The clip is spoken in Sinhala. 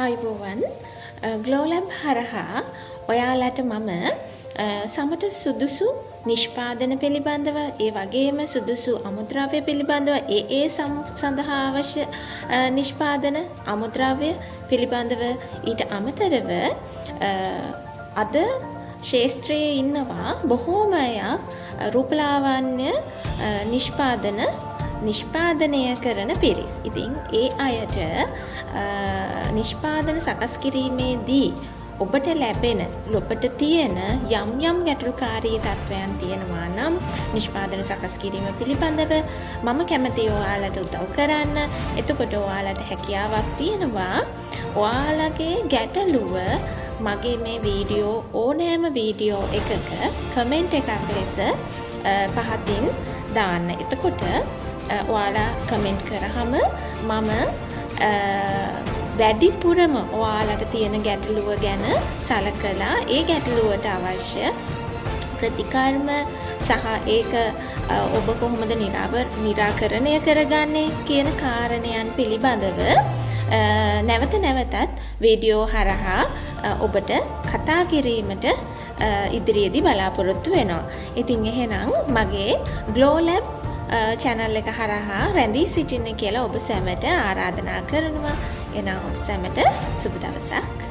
අයිබෝවන් ග්ලෝලැබ් හරහා ඔයාලට මම සමට සුදුසු නිෂ්පාදන පිළිබඳව ඒ වගේම සුදුසු අමුද්‍රව්‍ය පිළිබඳව ඒ සඳහා අවශ්‍ය නිෂ්පාදන අමුද්‍රව්‍ය පිළිබඳව ඊට අමතරව අද ශාස්ත්‍රයේ ඉන්නවා බොහෝම අයක් රූපලාවන්‍ය නිෂ්පාදනය කරන පිරිස්. ඉතින් ඒ අයට නිෂ්පාදන සකස් කිරීමේදී ඔබට ලැබෙන ඔබට තියෙන යම් ගැටලුකාරී තත්වයන් තියෙනවා නම් නිෂ්පාදන සකස් කිරීම පිළිබඳව මම කැමතියි ඔයාලට උදව් කරන්න. එතකොට ඔයාලට හැකියාවක් තියෙනවා ඔයාලගේ ගැටලුව මගේ මේ වීඩියෝ ඕනෑම වීඩියෝ එකක කමෙන්ට් එකක් ලෙස පහතින් දාන්න. එතකොට ඔයාලා කමෙන්ට් කරාම මම වැඩිපුරම ඔයාලට තියෙන ගැටලුව ගැන සලකලා ඒ ගැටලුවට අවශ්‍ය ප්‍රතිකර්ම සහ ඒක ඔබ කොහොමද නිරාකරණය කරගන්නේ කියන කාරණයන් පිළිබඳව නැවත නැවතත් වීඩියෝ හරහා ඔබට කතා කිරීමට ඉදිරියේදී බලාපොරොත්තු වෙනවා. ඉතින් එහෙනම් මගේ ග්ලෝලැබ් channel එක හරහා රැඳී සිටින්න කියලා ඔබ සැමට ආරාධනා කරනවා. එනම් ඔබ සැමට සුබ දවසක්.